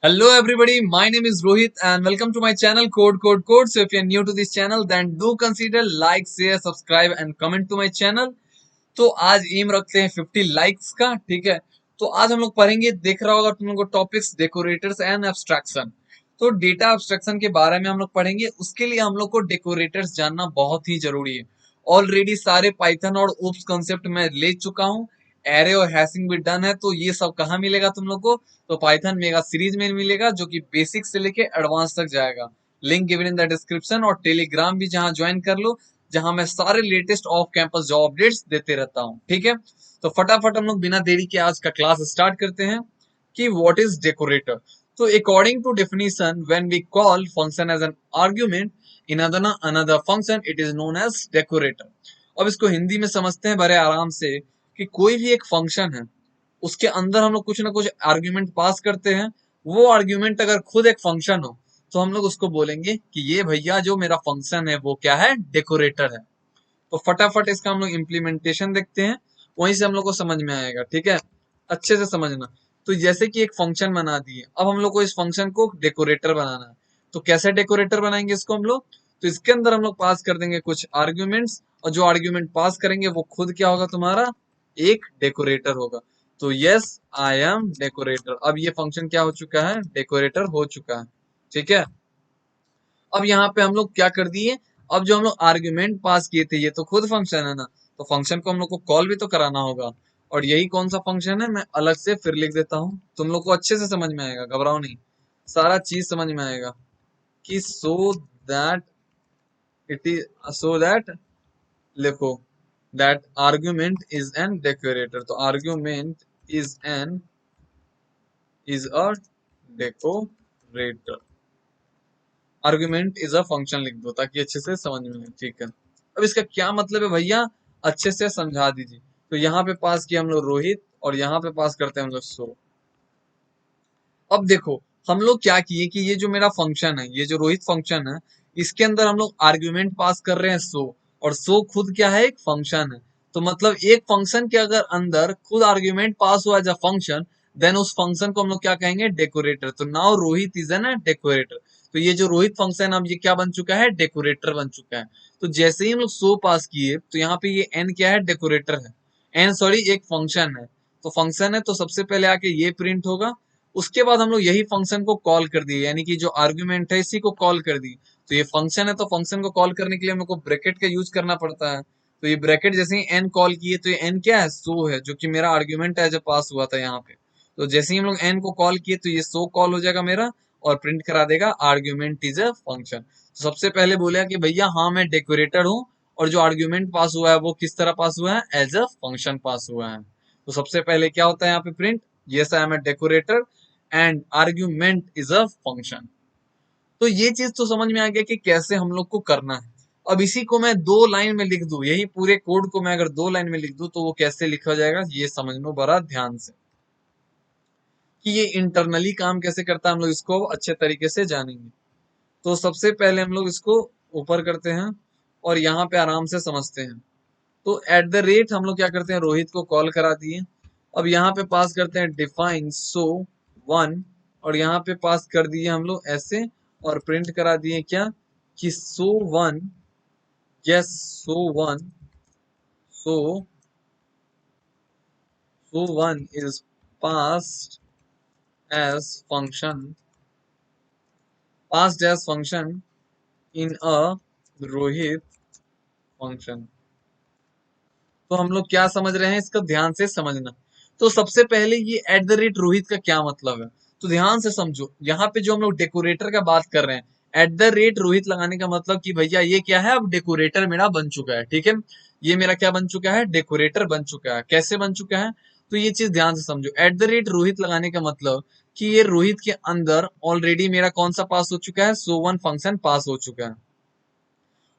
Hello everybody, my name is Rohit and welcome to my channel Code. So if you're new to this channel then do consider like, share, subscribe and comment to my channel। तो आज M रखते हैं 50 likes का, ठीक है। तो आज हम लोग पढ़ेंगे, देख रहा होगा तुम लोग को टॉपिक्स डेकोरेटर्स एंड एब्स्ट्रैक्शन। तो डेटा एब्स्ट्रैक्शन के बारे में हम लोग पढ़ेंगे, उसके लिए हम लोग को डेकोरेटर्स जानना बहुत ही जरूरी है। ऑलरेडी सारे पाइथन और ओप्स कॉन्सेप्ट मैं ले चुका हूँ, एरे और हैशिंग भी डन है। तो ये सब कहाँ मिलेगा तुम लोग को? तो पाइथन मेगा सीरीज में मिलेगा, जो कि बेसिक से लेके एडवांस तक जाएगा। Link given in the description, और टेलीग्राम भी जहां ज्वाइन कर लो, जहां मैं सारे latest off campus job updates देते रहता हूं, ठीक है। तो फटाफट हम लोग बिना देरी के आज का क्लास स्टार्ट करते हैं कि व्हाट इज डेकोरेटर। तो according to definition, when we call function as an argument in another function, it is known as decorator. अब इसको हिंदी में समझते हैं बड़े आराम से कि कोई भी एक फंक्शन है, उसके अंदर हम लोग कुछ ना कुछ आर्ग्यूमेंट पास करते हैं। वो आर्ग्यूमेंट अगर खुद एक फंक्शन हो तो हम लोग उसको बोलेंगे कि ये भैया जो मेरा फंक्शन है वो क्या है? डेकोरेटर है। तो फटाफट इसका हम लोग इम्प्लीमेंटेशन देखते हैं, वहीं से हम लोग को समझ में आएगा, ठीक है। अच्छे से समझना। तो जैसे कि एक फंक्शन बना दिए, अब हम लोग को इस फंक्शन को डेकोरेटर बनाना है। तो कैसे डेकोरेटर बनाएंगे इसको हम लोग? तो इसके अंदर हम लोग पास कर देंगे कुछ आर्ग्यूमेंट्स, और जो आर्ग्यूमेंट पास करेंगे वो खुद क्या होगा? तुम्हारा एक डेकोरेटर होगा। तो यस, आई एम डेकोरेटर। अब ये फंक्शन क्या हो चुका है? डेकोरेटर हो चुका है, ठीक है। अब यहाँ पे हम लोग क्या कर दिए? अब जो हम लोग आर्ग्यूमेंट पास किए थे, ये तो खुद फंक्शन है ना, तो फंक्शन को हम लोग को कॉल भी तो कराना होगा। और यही कौन सा फंक्शन है मैं अलग से फिर लिख देता हूँ, तुम लोग को अच्छे से समझ में आएगा, घबराओ नहीं, सारा चीज समझ में आएगा। कि that it is so that लिखो that argument is an decorator. तो argument is an is a decorator. Argument is a function लिख दो ताकि अच्छे से समझ में आए, ठीक है। अब इसका क्या मतलब है भैया? अच्छे से समझा दीजिए। तो यहाँ पे पास किया हम लोग रोहित, और यहाँ पे पास करते हैं हम लोग सो। अब देखो, हम लोग क्या किए कि ये जो मेरा फंक्शन है, ये जो रोहित फंक्शन है, इसके अंदर हम लोग आर्ग्यूमेंट पास कर रहे हैं सो, और सो खुद क्या है? एक फंक्शन है। तो मतलब एक फंक्शन के अगर अंदर खुद आर्ग्यूमेंट पास हुआ एज अ फंक्शन, देन उस फंक्शन को हम लोग क्या कहेंगे? डेकोरेटर। तो now Rohit is an decorator. तो ये जो रोहित फंक्शन अब ये क्या बन चुका है? डेकोरेटर बन चुका है। तो जैसे ही हम लोग सो पास किए, तो यहाँ पे ये एन क्या है? डेकोरेटर है। एन सॉरी, एक फंक्शन है। तो फंक्शन है तो सबसे पहले आके ये प्रिंट होगा। उसके बाद हम लोग यही फंक्शन को कॉल कर दिए, यानी कि जो आर्ग्यूमेंट है इसी को कॉल कर दी। तो ये फंक्शन है तो फंक्शन को कॉल करने के लिए हम लोग को ब्रैकेट का यूज करना पड़ता है। तो ये ब्रैकेट जैसे ही एन कॉल किए, तो ये एन क्या है? सो है, जो कि मेरा आर्ग्यूमेंट है जब पास हुआ था यहाँ पे। तो जैसे ही हम लोग एन को कॉल किए, तो ये सो कॉल हो जाएगा मेरा, और प्रिंट करा देगा आर्ग्यूमेंट इज अ फंक्शन। तो सबसे पहले बोला कि भैया हाँ मैं डेकोरेटर हूँ, और जो आर्ग्यूमेंट पास हुआ है वो किस तरह पास हुआ है? एज अ फंक्शन पास हुआ है। तो सबसे पहले क्या होता है यहाँ पे? Print yes I am a decorator and argument is a function. तो ये चीज तो समझ में आ गया कि कैसे हम लोग को करना है। अब इसी को मैं दो लाइन में लिख दूं, यही पूरे कोड को मैं अगर दो लाइन में लिख दूं, तो वो कैसे लिखा जाएगा ये समझ लो बड़ा ध्यान से, कि ये इंटरनली काम कैसे करता है हम लोग इसको अच्छे तरीके से जानेंगे। तो सबसे पहले हम लोग इसको ऊपर करते हैं, और यहाँ पे आराम से समझते हैं। तो एट द रेट हम लोग क्या करते हैं? रोहित को कॉल करा दिए। अब यहाँ पे पास करते हैं डिफाइन सो वन, और यहाँ पे पास कर दिए हम लोग ऐसे, और प्रिंट करा दिए क्या? कि so one, yes so one, so so one is passed as function, passed as function in a Rohit function. तो हम लोग क्या समझ रहे हैं? इसका ध्यान से समझना। तो सबसे पहले ये एट द रेट रोहित का क्या मतलब है? तो ध्यान से समझो, यहाँ पे जो हम लोग डेकोरेटर का बात कर रहे हैं, एट द रेट रोहित लगाने का मतलब कि भैया ये क्या है? अब डेकोरेटर मेरा बन चुका है, ठीक है। ये मेरा क्या बन चुका है? डेकोरेटर बन चुका है। कैसे बन चुका है? तो ये चीज ध्यान से समझो। एट द रेट रोहित लगाने का मतलब कि ये रोहित के अंदर ऑलरेडी मेरा कौन सा पास हो चुका है? सो वन फंक्शन पास हो चुका है।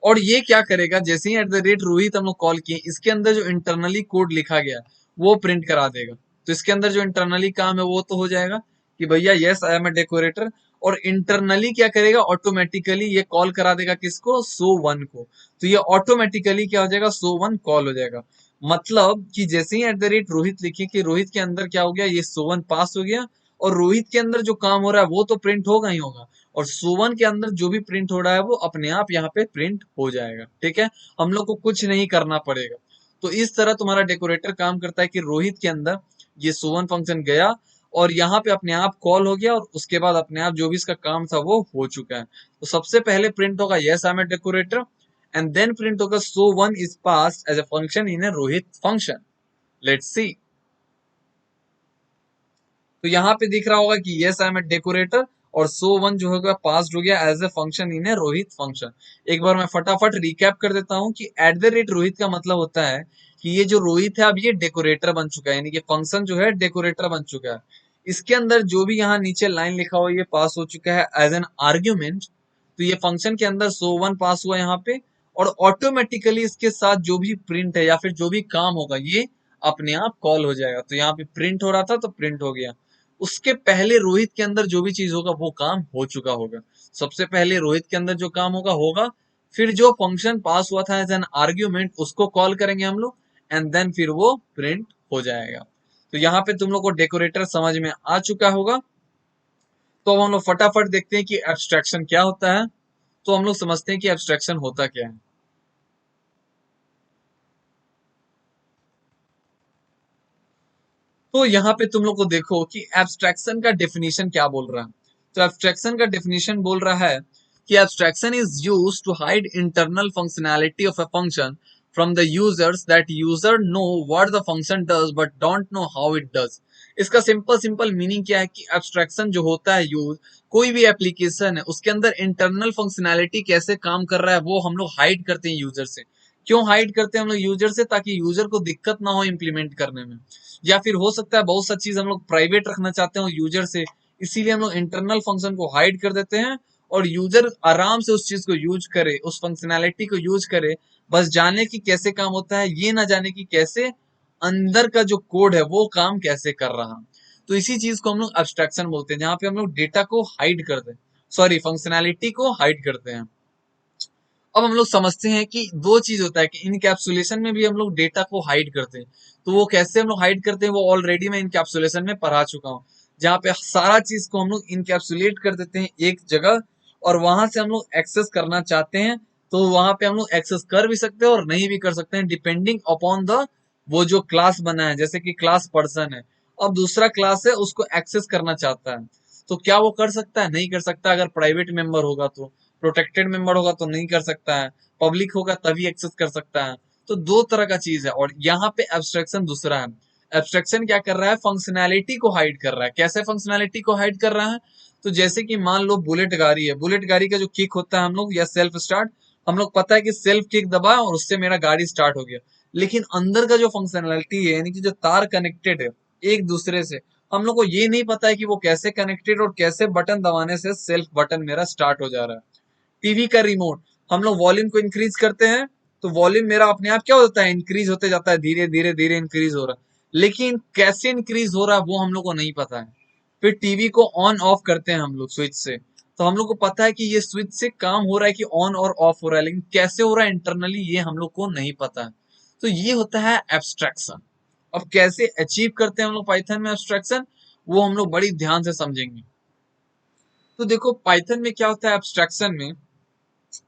और ये क्या करेगा? जैसे ही एट द रेट रोहित हम लोग कॉल किए, इसके अंदर जो इंटरनली कोड लिखा गया वो प्रिंट करा देगा। तो इसके अंदर जो इंटरनली काम है वो तो हो जाएगा कि भैया yes I am a decorator. और इंटरनली क्या करेगा? ऑटोमेटिकली ये कॉल करा देगा किसको? सो वन को। तो ये ऑटोमेटिकली क्या हो जाएगा? सो वन कॉल हो जाएगा। मतलब कि जैसे ही एट द रेट रोहित लिखिए कि रोहित के अंदर क्या हो गया? ये सो वन पास हो गया, और रोहित के अंदर जो काम हो रहा है वो तो प्रिंट होगा ही होगा, और सोवन के अंदर जो भी प्रिंट हो रहा है वो अपने आप यहाँ पे प्रिंट हो जाएगा। ठीक है, हम लोग को कुछ नहीं करना पड़ेगा। तो इस तरह तुम्हारा डेकोरेटर काम करता है कि रोहित के अंदर ये सोवन फंक्शन गया और यहाँ पे अपने आप कॉल हो गया, और उसके बाद अपने आप जो भी इसका काम था वो हो चुका है। तो सबसे पहले प्रिंट होगा yes I am a decorator, and then print होगा so one is passed as a function in a Rohit function. Let's see. तो यहाँ पे दिख रहा होगा कि yes I am a decorator, और सो वन जो होगा पास्ड हो गया as a function in a Rohit function. एक बार मैं फटाफट रिकैप कर देता हूँ कि एट द रेट रोहित का मतलब होता है कि ये जो रोहित है अब ये डेकोरेटर बन चुका है, यानी कि फंक्शन जो है डेकोरेटर बन चुका है। इसके अंदर जो भी यहाँ नीचे लाइन लिखा हुआ ये पास हो चुका है एज एन आर्ग्यूमेंट। तो ये फंक्शन के अंदर सो वन पास हुआ यहाँ पे, और ऑटोमेटिकली इसके साथ जो भी प्रिंट है या फिर जो भी काम होगा ये अपने आप कॉल हो जाएगा। तो यहाँ पे प्रिंट हो रहा था तो प्रिंट हो गया। उसके पहले रोहित के अंदर जो भी चीज होगा वो काम हो चुका होगा। सबसे पहले रोहित के अंदर जो काम होगा होगा, फिर जो फंक्शन पास हुआ था एज एन आर्ग्यूमेंट उसको कॉल करेंगे हम लोग, एंड देन फिर वो प्रिंट हो जाएगा। तो यहाँ पे तुम लोग को डेकोरेटर समझ में आ चुका होगा। तो अब हम लोग फटाफट देखते हैं कि एब्स्ट्रैक्शन क्या होता है। तो हम लोग समझते हैं कि एब्स्ट्रैक्शन होता क्या है। तो यहाँ पे तुम लोग को देखो कि एब्स्ट्रैक्शन का डेफिनेशन क्या बोल रहा है। तो एब्स्ट्रैक्शन का डेफिनेशन बोल रहा है कि abstraction is used to hide internal functionality of a function from the users that user know what the function does but don't know how it does. इसका सिंपल सिंपल मीनिंग क्या है कि abstraction जो होता है यूज, कोई भी application है उसके अंदर इंटरनल फंक्शनैलिटी कैसे काम कर रहा है वो हम लोग हाइड करते हैं यूजर से। क्यों हाइड करते हैं हम लोग यूजर से? ताकि यूजर को दिक्कत ना हो इम्प्लीमेंट करने में, या फिर हो सकता है बहुत सा चीज हम लोग प्राइवेट रखना चाहते हो यूजर से, इसीलिए हम लोग इंटरनल फंक्शन को हाइड कर देते हैं, और यूजर आराम से उस चीज को यूज करे, उस फंक्शनैलिटी को यूज करे, बस जाने की कैसे काम होता है, ये ना जाने की कैसे अंदर का जो कोड है वो काम कैसे कर रहा। तो इसी चीज को हम लोग एब्स्ट्रैक्शन बोलते हैं, जहां पे हम लोग डेटा को हाइड करते हैं, सॉरी फंक्शनैलिटी को हाइड करते हैं। अब हम लोग समझते हैं कि दो चीज होता है कि इनकैप्सुलेशन में भी हम लोग डेटा को हाइड करते हैं। तो वो कैसे हम लोग हाइड करते हैं वो ऑलरेडी मैं इनकैप्सुलेशन में पढ़ा चुका हूँ, जहाँ पे सारा चीज को हम लोग इनकैप्सुलेट कर देते हैं एक जगह, और वहां से हम लोग एक्सेस करना चाहते हैं तो वहां पे हम लोग एक्सेस कर भी सकते हैं और नहीं भी कर सकते हैं, डिपेंडिंग अपॉन द वो जो क्लास बना है। जैसे कि क्लास पर्सन है, अब दूसरा क्लास है उसको एक्सेस करना चाहता है, तो क्या वो कर सकता है? नहीं कर सकता। अगर प्राइवेट मेंबर होगा तो, प्रोटेक्टेड मेंबर होगा तो नहीं कर सकता है, पब्लिक होगा तभी एक्सेस कर सकता है। तो दो तरह का चीज है, और यहाँ पे एब्स्ट्रैक्शन दूसरा है। एब्स्ट्रैक्शन क्या कर रहा है? फंक्शनैलिटी को हाइड कर रहा है। कैसे फंक्शनैलिटी को हाइड कर रहा है? तो जैसे कि मान लो बुलेट गाड़ी है, बुलेट गाड़ी का जो किक होता है हम लोग, या सेल्फ स्टार्ट, हम लोग पता है कि सेल्फ किक दबाया और उससे मेरा गाड़ी स्टार्ट हो गया, लेकिन अंदर का जो फंक्शनैलिटी है, यानी कि जो तार कनेक्टेड है एक दूसरे से, हम लोग को ये नहीं पता है कि वो कैसे कनेक्टेड और कैसे बटन दबाने से सेल्फ बटन मेरा स्टार्ट हो जा रहा है। टीवी का रिमोट, हम लोग वॉल्यूम को इंक्रीज करते हैं तो वॉल्यूम मेरा अपने आप क्या होता है? इंक्रीज होते जाता है, धीरे धीरे धीरे इंक्रीज हो रहा है, लेकिन कैसे इंक्रीज हो रहा है वो हम लोग को नहीं पता है। फिर टीवी को ऑन ऑफ करते हैं हम लोग स्विच से, तो हम लोग को पता है कि ये स्विच से काम हो रहा है कि ऑन और ऑफ हो रहा है, लेकिन कैसे हो रहा है इंटरनली ये हम लोग को नहीं पता है। तो ये होता है एब्स्ट्रैक्शन। अब कैसे अचीव करते हैं हम लोग पाइथन में एब्स्ट्रैक्शन, वो हम लोग बड़ी ध्यान से समझेंगे। तो देखो पाइथन में क्या होता है एब्स्ट्रैक्शन में,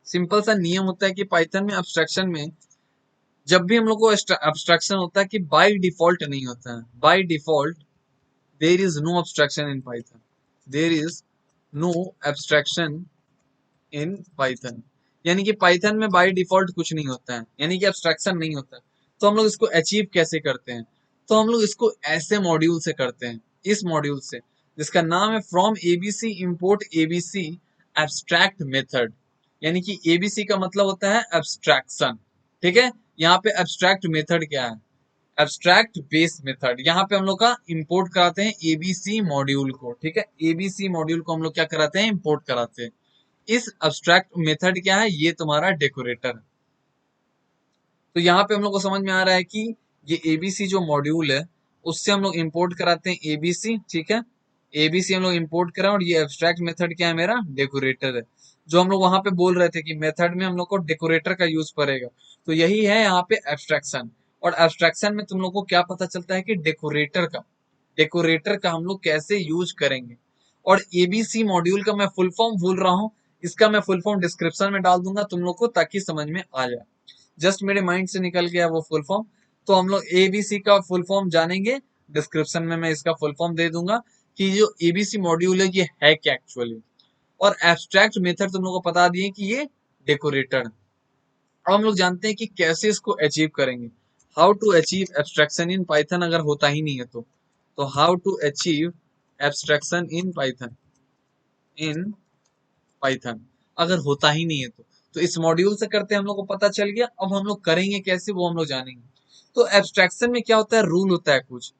सिंपल सा नियम होता है कि पाइथन में एब्स्ट्रैक्शन में जब भी हम लोग को एब्स्ट्रैक्शन होता है कि बाय डिफॉल्ट नहीं होता है। By default there is no abstraction in Python, there is no abstraction in Python, यानी कि पाइथन में बाय डिफॉल्ट कुछ नहीं होता है, यानी कि एब्स्ट्रैक्शन नहीं होता है। तो हम लोग इसको अचीव कैसे करते हैं? तो हम लोग इसको ऐसे मॉड्यूल से करते हैं, इस मॉड्यूल से जिसका नाम है from ABC import ABC abstract method, यानी कि एबीसी का मतलब होता है एब्स्ट्रैक्शन। ठीक है, यहाँ पे एब्स्ट्रैक्ट मेथड क्या है? Abstract base method. यहाँ पे हम लोग का इंपोर्ट कराते हैं एबीसी मॉड्यूल को। ठीक है, एबीसी मॉड्यूल को हम लोग क्या कराते हैं? इंपोर्ट कराते हैं। इस एब्स्ट्रैक्ट मेथड क्या है? ये तुम्हारा डेकोरेटर है। तो यहाँ पे हम लोग को समझ में आ रहा है कि ये एबीसी जो मॉड्यूल है उससे हम लोग इंपोर्ट कराते हैं एबीसी। ठीक है, एबीसी हम लोग इंपोर्ट करा, और ये एब्स्ट्रैक्ट मेथड क्या है? मेरा डेकोरेटर है। जो हम लोग वहां पे बोल रहे थे कि मेथड में हम लोग को डेकोरेटर का यूज पड़ेगा, तो यही है यहाँ पे एब्स्ट्रैक्शन। और एब्स्ट्रैक्शन में तुम लोग को क्या पता चलता है कि डेकोरेटर का, डेकोरेटर का हम लोग कैसे यूज करेंगे। और एबीसी मॉड्यूल का मैं फुल फॉर्म भूल रहा हूँ, इसका मैं फुल फॉर्म डिस्क्रिप्शन में डाल दूंगा तुम लोग को, ताकि समझ में आ जाए। जस्ट मेरे माइंड से निकल गया वो फुल फॉर्म, तो हम लोग एबीसी का फुल फॉर्म जानेंगे। डिस्क्रिप्शन में मैं इसका फुल फॉर्म दे दूंगा कि जो एबीसी मॉड्यूल है ये है क्या एक्चुअली। और एब्स्ट्रैक्ट मेथड तुम लोग को बता दिए कि ये डेकोरेटर। अब हम लोग जानते हैं कि कैसे इसको अचीव करेंगे। How to achieve abstraction in Python, अगर होता ही नहीं है तो how to achieve abstraction in Python अगर होता ही नहीं है तो इस मॉड्यूल से करते हैं, हम लोग को पता चल गया। अब हम लोग करेंगे कैसे वो हम लोग जानेंगे। तो एब्स्ट्रैक्शन में क्या होता है, रूल होता है कुछ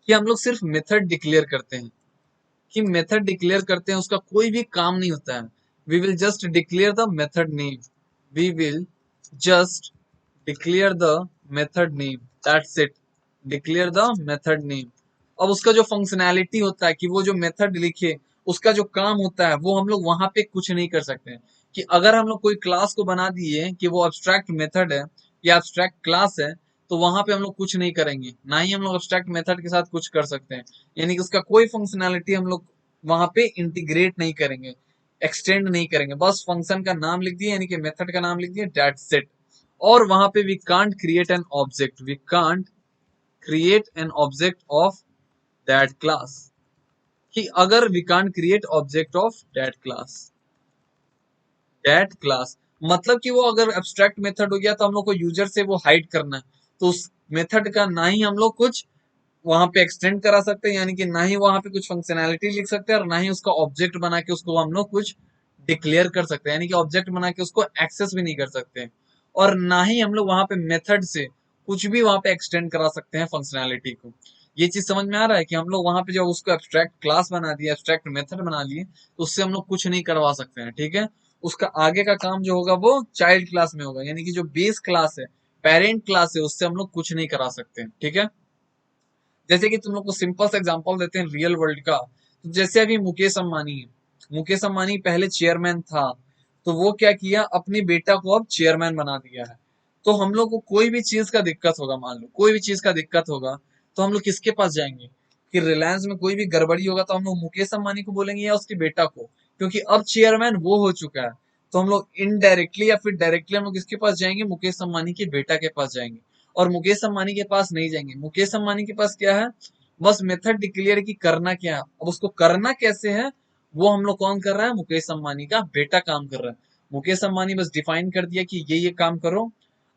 कि हम लोग सिर्फ मेथड डिक्लेयर करते हैं, कि मेथड डिक्लेयर करते हैं, उसका कोई भी काम नहीं होता है। We will just declare the method name, we will just declare the method name, that's it, declare the method name. अब उसका जो फंक्शनैलिटी होता है कि वो जो मेथड लिखे, उसका जो काम होता है वो हम लोग वहां पे कुछ नहीं कर सकते हैं। कि अगर हम लोग कोई क्लास को बना दिए कि वो एब्स्ट्रैक्ट मेथड है या एब्स्ट्रैक्ट क्लास है, तो वहां पे हम लोग कुछ नहीं करेंगे, ना ही हम लोग एब्स्ट्रैक्ट मेथड के साथ कुछ कर सकते हैं। यानी कि उसका कोई फंक्शनैलिटी हम लोग वहां पे इंटीग्रेट नहीं करेंगे, एक्सटेंड नहीं करेंगे। बस फंक्शन का नाम लिख दिए, यानी कि मेथड का नाम लिख दिए, दैट्स इट। और वहां पे we can't create an object, we can't create an object of that class, कि अगर we can't create object of that class मतलब कि वो अगर एब्स्ट्रैक्ट मेथड हो गया तो हम लोग को यूजर से वो हाइड करना है, तो उस मेथड का ना ही हम लोग कुछ वहां पे एक्सटेंड करा सकते हैं, यानी कि ना ही वहां पे कुछ फंक्शनैलिटी लिख सकते हैं, और ना ही उसका ऑब्जेक्ट बना के उसको हम लोग कुछ डिक्लेयर कर सकते हैं, यानी कि ऑब्जेक्ट बना के उसको एक्सेस भी नहीं कर सकते हैं। और ना ही हम लोग वहां पे मेथड से कुछ भी वहां पे एक्सटेंड करा सकते हैं फंक्शनैलिटी को। ये चीज समझ में आ रहा है कि हम लोग वहां पे जब उसको एब्स्ट्रैक्ट क्लास बना दिया, एब्स्ट्रैक्ट मेथड बना लिए, तो उससे हम लोग कुछ नहीं करवा सकते हैं, ठीक है। उसका आगे का काम जो होगा वो चाइल्ड क्लास में होगा, यानी कि जो बेस क्लास है, पेरेंट क्लास है, उससे हम लोग कुछ नहीं करा सकते हैं, ठीक है। जैसे कि तुम लोग को सिंपल सा एग्जांपल देते हैं रियल वर्ल्ड का। तो जैसे अभी मुकेश अंबानी है, मुकेश अंबानी पहले चेयरमैन था, तो वो क्या किया, अपने बेटा को अब चेयरमैन बना दिया है। तो हम लोग को कोई भी चीज का दिक्कत होगा, मान लो कोई भी चीज का दिक्कत होगा, तो हम लोग किसके पास जाएंगे। कि रिलायंस में कोई भी गड़बड़ी होगा तो हम लोग मुकेश अंबानी को बोलेंगे या उसके बेटा को, क्योंकि अब चेयरमैन वो हो चुका है। तो हम लोग इनडायरेक्टली या फिर डायरेक्टली हम लोग किसके पास जाएंगे, मुकेश अंबानी के बेटा के पास जाएंगे। और मुकेश अंबानी के पास नहीं जाएंगे, मुकेश अंबानी के पास क्या है, बस मेथड डिक्लेयर की करना क्या है। अब उसको करना कैसे है, वो हम लोग कौन कर रहा है, मुकेश अंबानी का बेटा काम कर रहा है। मुकेश अंबानी बस डिफाइन कर दिया कि ये काम करो।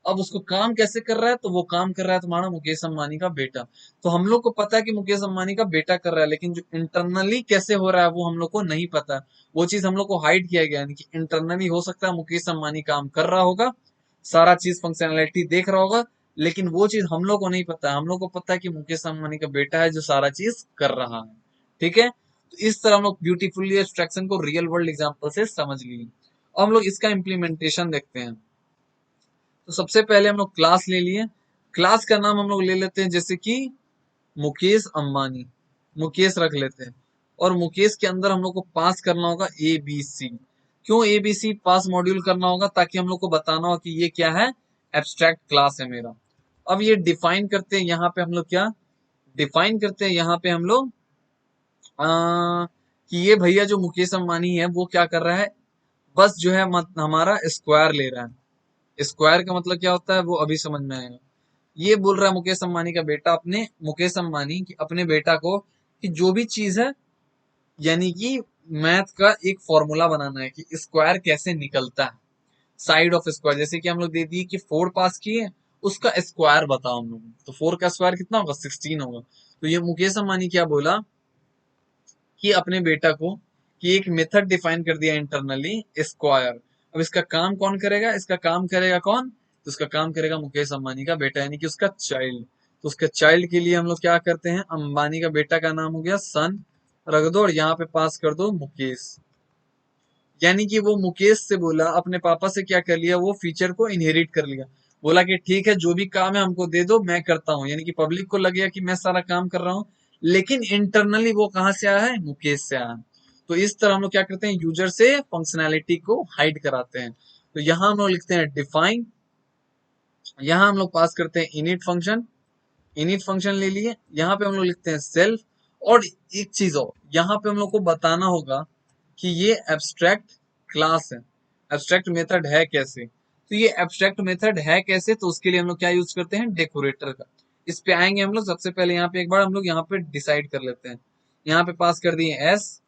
अब उसको काम कैसे कर रहा है, तो वो काम कर रहा है तुम्हारा मुकेश अंबानी का बेटा। तो हम लोग को पता है कि मुकेश अंबानी का बेटा कर रहा है, लेकिन जो इंटरनली कैसे हो रहा है वो हम लोग को नहीं पता। वो चीज हम लोग को हाइड किया गया, यानी कि इंटरनली हो सकता है मुकेश अंबानी काम कर रहा होगा, सारा चीज फंक्शनैलिटी देख रहा होगा, लेकिन वो चीज हम लोग को नहीं पता है। हम लोग को पता है कि मुकेश अंबानी का बेटा है जो सारा चीज कर रहा है, ठीक है। तो इस तरह हम लोग ब्यूटीफुली एब्स्ट्रैक्शन को रियल वर्ल्ड एग्जांपल से समझ लिए। अब हम लोग इसका इम्प्लीमेंटेशन देखते हैं। तो सबसे पहले हम लोग क्लास ले लिए, क्लास का नाम हम लोग ले लेते हैं जैसे कि मुकेश अंबानी, मुकेश रख लेते हैं। और मुकेश के अंदर हम लोग को पास करना होगा ए बी सी। क्यों A B C pass module करना होगा, ताकि हम लोग को बताना हो कि ये क्या है, एब्स्ट्रैक्ट क्लास है मेरा। अब ये डिफाइन करते हैं, यहाँ पे हम लोग क्या डिफाइन करते हैं, यहाँ पे हम लोग कि ये भैया जो मुकेश अंबानी है वो क्या कर रहा है, बस जो है हमारा स्क्वायर ले रहा है। स्क्वायर का मतलब क्या होता है वो अभी समझ में आएगा। ये बोल रहा है मुकेश अंबानी का बेटा अपने मुकेश अंबानी की अपने बेटा को कि जो भी चीज है, यानी कि मैथ का एक फॉर्मूला बनाना है कि स्क्वायर कैसे निकलता है, साइड ऑफ स्क्वायर। जैसे कि हम लोग दे दिए कि 4 पास किए, उसका स्क्वायर बताओ हम लोग, तो 4 का स्क्वायर कितना होगा, 16 होगा। तो ये मुकेश अंबानी क्या बोला कि अपने बेटा को कि एक मेथड डिफाइन कर दिया इंटरनली, स्क्वायर। अब इसका काम कौन करेगा, इसका काम करेगा कौन, तो उसका काम करेगा मुकेश अंबानी का बेटा, यानी कि उसका चाइल्ड। तो उसके चाइल्ड के लिए हम लोग क्या करते हैं, अंबानी का बेटा का नाम हो गया सन रख दो, और यहाँ पे पास कर दो मुकेश। यानी कि वो मुकेश से बोला, अपने पापा से क्या कर लिया, वो फीचर को इनहेरिट कर लिया। बोला कि ठीक है जो भी काम है हमको दे दो, मैं करता हूँ। यानी कि पब्लिक को लगेगा कि मैं सारा काम कर रहा हूँ, लेकिन इंटरनली वो कहाँ से आया है, मुकेश से आया है। तो इस तरह हम लोग क्या करते हैं, यूजर से फंक्शनैलिटी को हाइड कराते हैं। तो यहाँ हम लोग लिखते हैं डिफाइन, यहाँ हम लोग पास करते हैं इनिट फंक्शन, इनिट फंक्शन ले लिए, यहाँ पे हम लोग लिखते हैं सेल्फ। और एक चीज और यहाँ पे हम लोग को बताना होगा कि ये एब्स्ट्रैक्ट क्लास है, एब्स्ट्रैक्ट मेथड है कैसे। तो ये एब्स्ट्रैक्ट मेथड है कैसे, तो उसके लिए हम लोग क्या यूज करते हैं, डेकोरेटर का। इस पे आएंगे हम लोग। सबसे पहले यहाँ पे एक बार हम लोग यहाँ पे डिसाइड कर लेते हैं। यहाँ पे पास कर दिए एस,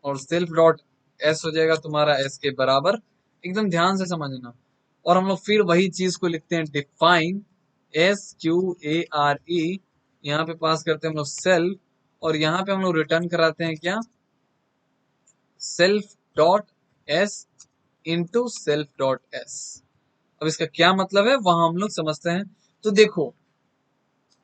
और सेल्फ डॉट एस हो जाएगा तुम्हारा एस के बराबर। एकदम ध्यान से समझना। और हम लोग फिर वही चीज को लिखते हैं, डिफाइन SQARE। यहाँ पे पास करते हैं हम लोग सेल्फ, और यहाँ पे हम लोग रिटर्न कराते हैं क्या, self dot S into self dot S. अब इसका क्या मतलब है वहां हम लोग समझते हैं। तो देखो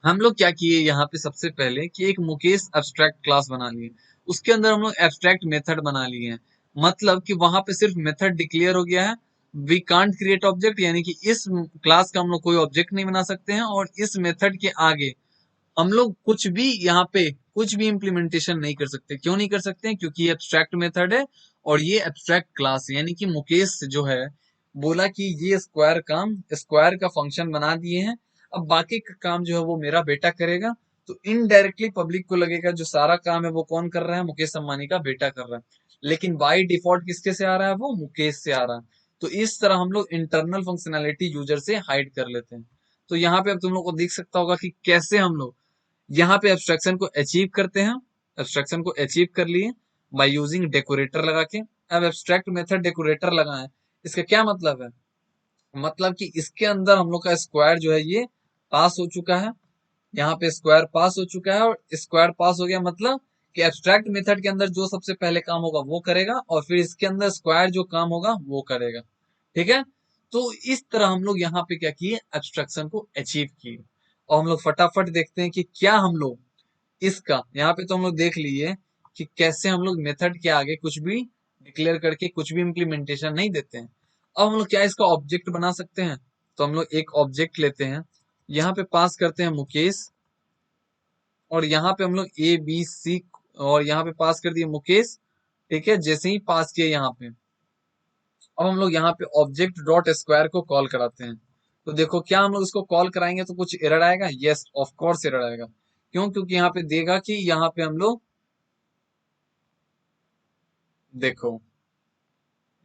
हम लोग क्या किए यहाँ पे, सबसे पहले कि एक मुकेश एब्स्ट्रैक्ट क्लास बना लिए, उसके अंदर हम लोग एब्स्ट्रैक्ट मेथड बना लिए हैं। मतलब कि वहां पे सिर्फ मेथड डिक्लेयर हो गया है, वी कांट क्रिएट ऑब्जेक्ट, यानी कि इस क्लास का हम लोग कोई ऑब्जेक्ट नहीं बना सकते हैं। और इस मेथड के आगे हम लोग कुछ भी यहाँ पे कुछ भी इम्प्लीमेंटेशन नहीं कर सकते। क्यों नहीं कर सकते हैं, क्योंकि ये एब्स्ट्रैक्ट मेथड है और ये एब्स्ट्रैक्ट क्लास है। यानी कि मुकेश जो है बोला कि ये स्क्वायर का फंक्शन बना दिए हैं, अब बाकी का काम जो है वो मेरा बेटा करेगा। तो इनडायरेक्टली पब्लिक को लगेगा जो सारा काम है वो कौन कर रहा है, मुकेश अंबानी का बेटा कर रहा है। लेकिन बाय डिफॉल्ट किसके से आ रहा है, वो मुकेश से आ रहा है। तो इस तरह हम लोग इंटरनल फंक्शनैलिटी यूजर से हाइड कर लेते हैं। तो यहाँ पे अब तुम लोग को दिख सकता होगा कि कैसे हम लोग यहाँ पे एब्स्ट्रैक्शन को अचीव करते हैं। एब्स्ट्रैक्शन को अचीव कर लिए बाय यूजिंग डेकोरेटर लगा के। अब एब्स्ट्रैक्ट मेथड डेकोरेटर लगाए, इसका क्या मतलब है, मतलब कि इसके अंदर हम लोग का स्क्वायर जो है ये पास हो चुका है। यहाँ पे स्क्वायर पास हो चुका है, और स्क्वायर पास हो गया मतलब कि एब्स्ट्रैक्ट मेथड के अंदर जो सबसे पहले काम होगा वो करेगा, और फिर इसके अंदर स्क्वायर जो काम होगा वो करेगा। ठीक है। तो इस तरह हम लोग यहाँ पे क्या किए, एब्स्ट्रैक्शन को अचीव किए। और हम लोग फटाफट देखते हैं कि क्या हम लोग इसका, यहाँ पे तो हम लोग देख लिए कि कैसे हम लोग मेथड के आगे कुछ भी डिक्लेयर करके कुछ भी इम्प्लीमेंटेशन नहीं देते हैं। अब हम लोग क्या इसका ऑब्जेक्ट बना सकते हैं। तो हम लोग एक ऑब्जेक्ट लेते हैं, यहाँ पे पास करते हैं मुकेश, और यहाँ पे हम लोग ABC, और यहाँ पे पास कर दिए मुकेश। ठीक है, जैसे ही पास किए यहाँ पे, अब हम लोग यहाँ पे ऑब्जेक्ट डॉट स्क्वायर को कॉल कराते हैं। तो देखो क्या हम लोग इसको कॉल कराएंगे तो कुछ एरर आएगा, यस ऑफ कोर्स एरर आएगा। क्यों, क्योंकि यहाँ पे देगा कि यहाँ पे हम लोग देखो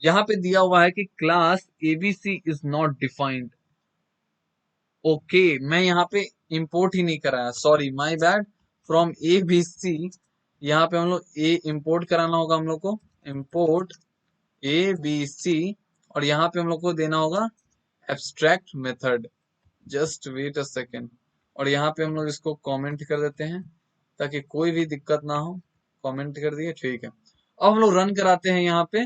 यहाँ पे दिया हुआ है कि class ABC is not defined. Okay, मैं यहाँ पे इंपोर्ट ही नहीं कराया, sorry my bad, from ABC। यहाँ पे हम लोग ए इंपोर्ट कराना होगा हम लोग को, इंपोर्ट ABC। और यहाँ पे हम लोग को देना होगा abstract method, just wait a second. और यहाँ पे हम लोग इसको कमेंट कर देते हैं ताकि कोई भी दिक्कत ना हो। कमेंट कर दिए, ठीक है। अब हम लोग रन कराते हैं यहाँ पे।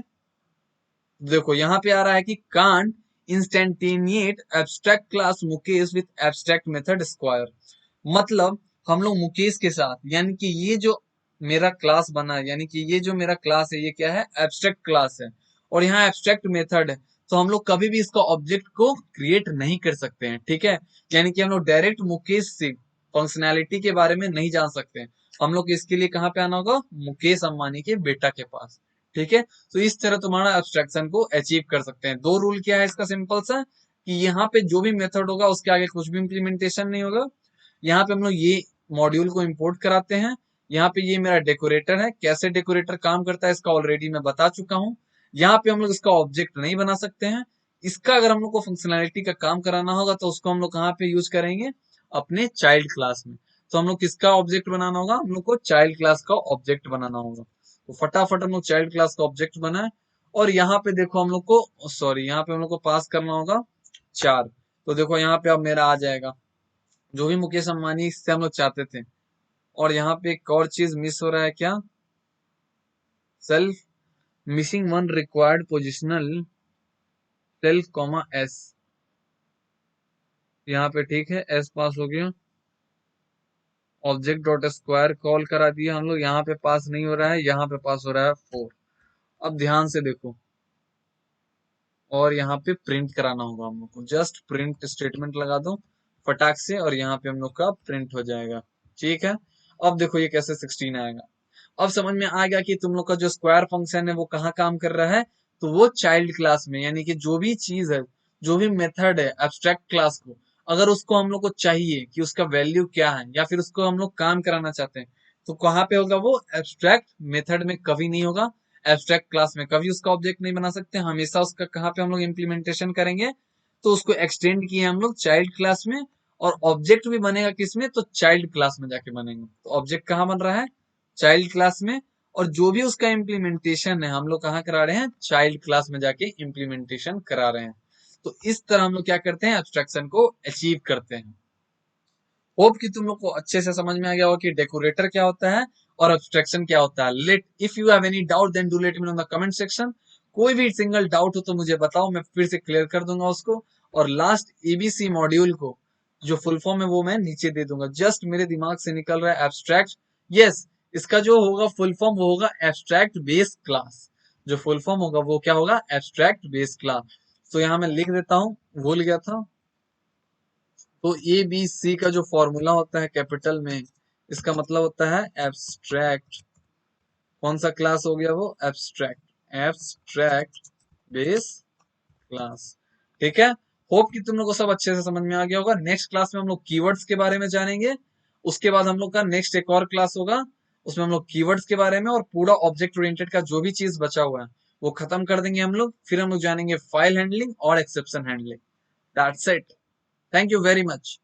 देखो यहाँ पे आ रहा है कि can't instantiate abstract class Mukesh with abstract method square. मतलब हम लोग मुकेश के साथ, यानी कि ये जो मेरा क्लास बना है, यानी कि ये जो मेरा क्लास है ये क्या है, एब्स्ट्रैक्ट क्लास है, और यहाँ एब्स्ट्रैक्ट मेथड है। तो हम लोग कभी भी इसका ऑब्जेक्ट को क्रिएट नहीं कर सकते हैं। ठीक है, यानी कि हम लोग डायरेक्ट मुकेश से फंक्शनैलिटी के बारे में नहीं जान सकते हैं। हम लोग इसके लिए कहाँ पे आना होगा, मुकेश अंबानी के बेटा के पास। ठीक है, तो इस तरह तुम्हारा एब्स्ट्रैक्शन को अचीव कर सकते हैं। दो रूल क्या है इसका, सिंपल सा, कि यहाँ पे जो भी मेथड होगा उसके आगे कुछ भी इंप्लीमेंटेशन नहीं होगा। यहाँ पे हम लोग ये मॉड्यूल को इंपोर्ट कराते हैं। यहाँ पे ये मेरा डेकोरेटर है, कैसे डेकोरेटर काम करता है इसका ऑलरेडी मैं बता चुका हूँ। यहाँ पे हम लोग इसका ऑब्जेक्ट नहीं बना सकते हैं। इसका अगर हम लोग को फंक्शनैलिटी का काम कराना होगा तो उसको हम लोग कहाँ पे यूज करेंगे, अपने चाइल्ड क्लास में। तो हम लोग किसका ऑब्जेक्ट बनाना होगा, हम लोग को चाइल्ड क्लास का ऑब्जेक्ट बनाना होगा। तो फटाफट हम लोग चाइल्ड क्लास का ऑब्जेक्ट बनाए। और यहाँ पे देखो हम लोग को, सॉरी यहाँ पे हम लोग को पास करना होगा 4। तो देखो यहाँ पे अब मेरा आ जाएगा जो भी मुकेश अंबानी से हम लोग चाहते थे। और यहाँ पे एक और चीज मिस हो रहा है, क्या, self missing one required positional self comma S. यहाँ पे ठीक है, एस पास हो गया। ऑब्जेक्ट डॉट स्क्वायर कॉल करा दिया हम लोग, यहाँ पे पास नहीं हो रहा है, यहाँ पे पास हो रहा है 4। अब ध्यान से देखो, और यहाँ पे प्रिंट कराना होगा हम लोग को, जस्ट प्रिंट स्टेटमेंट लगा दो फटाक से, और यहाँ पे हम लोग का प्रिंट हो जाएगा। ठीक है, अब देखो ये कैसे 16 आएगा। अब समझ में आ गया कि तुम लोग का जो स्क्वायर फंक्शन है वो कहाँ काम कर रहा है, तो वो चाइल्ड क्लास में, यानी कि जो भी चीज है, जो भी मेथड है एब्स्ट्रैक्ट क्लास को अगर उसको हम लोग को चाहिए कि उसका वैल्यू क्या है या फिर उसको हम लोग काम कराना चाहते हैं, तो कहाँ पे होगा वो? एब्स्ट्रैक्ट मेथड में कभी नहीं होगा, एब्स्ट्रैक्ट क्लास में कभी उसका ऑब्जेक्ट नहीं बना सकते, हमेशा उसका कहाँ पे हम लोग इम्प्लीमेंटेशन करेंगे? तो उसको एक्सटेंड किए हम लोग चाइल्ड क्लास में, और ऑब्जेक्ट भी बनेगा किसमें? तो चाइल्ड क्लास में जाके बनेगा। तो ऑब्जेक्ट कहाँ बन रहा है? चाइल्ड क्लास में। और जो भी उसका इम्प्लीमेंटेशन है हम लोग कहाँ करा रहे हैं? चाइल्ड क्लास में जाके इम्प्लीमेंटेशन करा रहे हैं। तो इस तरह हम लोग क्या करते हैं? एब्स्ट्रैक्शन को अचीव करते हैं। होप कि तुम लोग को अच्छे से समझ में आ गया होगा कि डेकोरेटर क्या होता है और एब्स्ट्रैक्शन क्या होता है। Let if you have any doubt then do let me know in the comment section. कोई भी सिंगल डाउट हो तो मुझे बताओ, मैं फिर से क्लियर कर दूंगा उसको। और लास्ट एबीसी मॉड्यूल को जो फुल फॉर्म है वो मैं नीचे दे दूंगा। जस्ट मेरे दिमाग से निकल रहा है एब्स्ट्रैक्ट। यस, इसका जो होगा फुल फॉर्म वो होगा एब्स्ट्रैक्ट बेस क्लास। जो फुल फॉर्म होगा वो क्या होगा? Abstract base class. तो यहाँ मैं लिख देता हूँ, भूल गया था। तो ए बी सी का जो फॉर्मूला होता है कैपिटल में, इसका मतलब होता है एब्स्ट्रैक्ट। कौन सा क्लास हो गया वो? एब्स्ट्रैक्ट। Abstract base class. ठीक है। होप कि तुम लोग को सब अच्छे से समझ में आ गया होगा। नेक्स्ट क्लास में हम लोग कीवर्ड्स के बारे में जानेंगे। उसके बाद हम लोग का नेक्स्ट एक और क्लास होगा, उसमें हम लोग कीवर्ड्स के बारे में और पूरा ऑब्जेक्ट ओरिएंटेड का जो भी चीज बचा हुआ है वो खत्म कर देंगे हम लोग। फिर हम लोग जानेंगे फाइल हैंडलिंग और exception handling. That's it. Thank you very much.